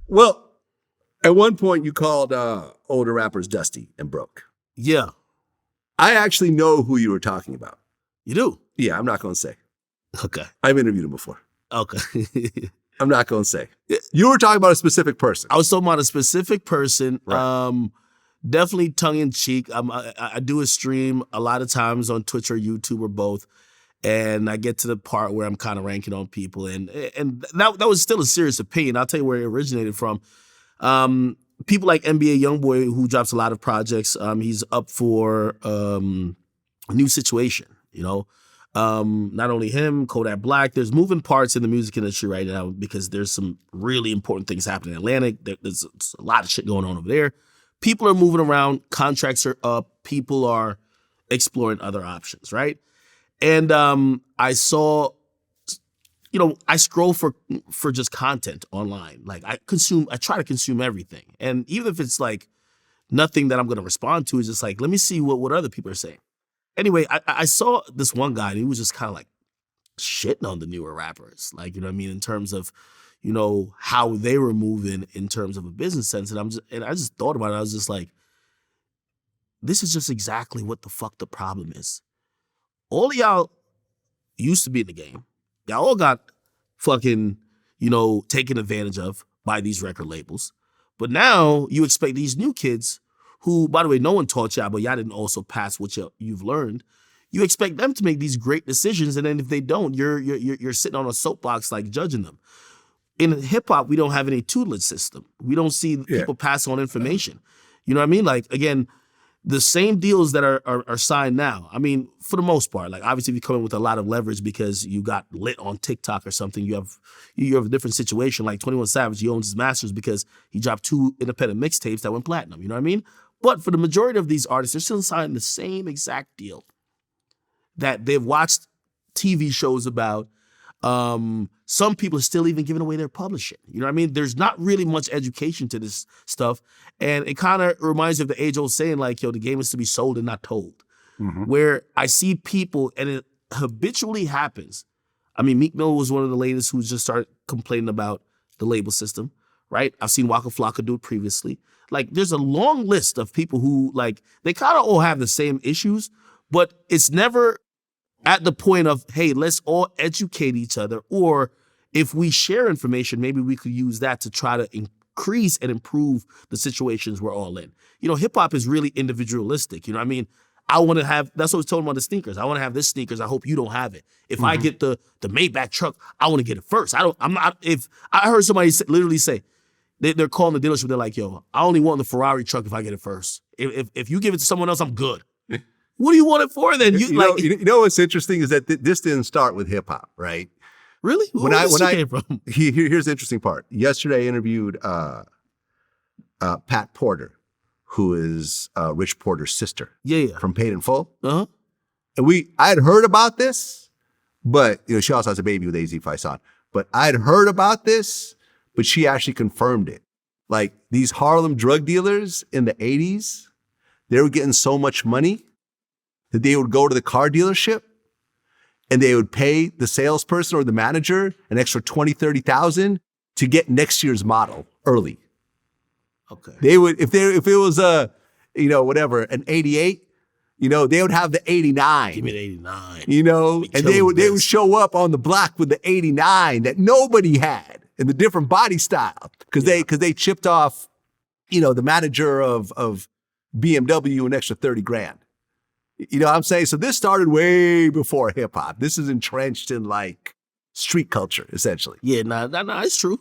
Well, at one point you called older rappers dusty and broke. Yeah. I actually know who you were talking about. You do? Yeah, I'm not going to say. Okay. I've interviewed him before. Okay. I'm not going to say. You were talking about a specific person. I was talking about a specific person. Right. Definitely tongue-in-cheek. I do a stream a lot of times on Twitch or YouTube or both, and I get to the part where I'm kind of ranking on people, and that was still a serious opinion. I'll tell you where it originated from. People like NBA Youngboy, who drops a lot of projects, he's up for a new situation, you know? Not only him, Kodak Black, there's moving parts in the music industry right now because there's some really important things happening in Atlantic. There's a lot of shit going on over there. People are moving around, contracts are up, people are exploring other options, right? And I saw, you know, I scroll for just content online. Like I try to consume everything. And even if it's like nothing that I'm gonna respond to, it's just like, let me see what other people are saying. Anyway, I saw this one guy and he was just kind of like shitting on the newer rappers. Like, you know what I mean? In terms of, you know, how they were moving in terms of a business sense. And I just thought about it. I was just like, this is just exactly what the fuck the problem is. All of y'all used to be in the game. Y'all all got fucking, you know, taken advantage of by these record labels. But now you expect these new kids who, by the way, no one taught y'all, but y'all didn't also pass what you've learned. You expect them to make these great decisions, and then if they don't, you're sitting on a soapbox like judging them. In hip hop, we don't have any tutelage system. We don't see people pass on information. You know what I mean? Like, again, the same deals that are signed now, I mean, for the most part, like obviously if you come in with a lot of leverage because you got lit on TikTok or something, you have a different situation. Like 21 Savage, he owns his masters because he dropped 2 independent mixtapes that went platinum, you know what I mean? But for the majority of these artists, they're still signing the same exact deal that they've watched TV shows about. Some people are still even giving away their publishing. You know what I mean? There's not really much education to this stuff. And it kind of reminds me of the age-old saying, like, yo, the game is to be sold and not told. Mm-hmm. Where I see people, and it habitually happens. I mean, Meek Mill was one of the latest who just started complaining about the label system, right? I've seen Waka Flocka do it previously. Like, there's a long list of people who, like, they kind of all have the same issues, but it's never at the point of, hey, let's all educate each other, or if we share information, maybe we could use that to try to increase and improve the situations we're all in. You know, hip hop is really individualistic. You know what I mean? I want to have, that's what I was told about the sneakers. I want to have this sneakers. I hope you don't have it. If I get the Maybach truck, I want to get it first. If I heard somebody literally say, they're calling the dealership, they're like, yo, I only want the Ferrari truck if I get it first. If you give it to someone else, I'm good. What do you want it for then? You know what's interesting is that this didn't start with hip hop, right? Really? Where came from? Here's the interesting part. Yesterday I interviewed Pat Porter, who is Rich Porter's sister. Yeah. From Paid in Full. Uh-huh. And I had heard about this, but you know, she also has a baby with AZ Faison. But I had heard about this, but she actually confirmed it. Like these Harlem drug dealers in the 80s, they were getting so much money that they would go to the car dealership and they would pay the salesperson or the manager an extra $20,000, $30,000 to get next year's model early. Okay. They would, if it was an 88, you know, they would have the 89. Give me the 89. You know, and they would show up on the block with the 89 that nobody had in the different body style because they chipped off, you know, the manager of BMW an extra $30,000. You know what I'm saying? So this started way before hip hop. This is entrenched in like street culture, essentially. Yeah, nah, it's true.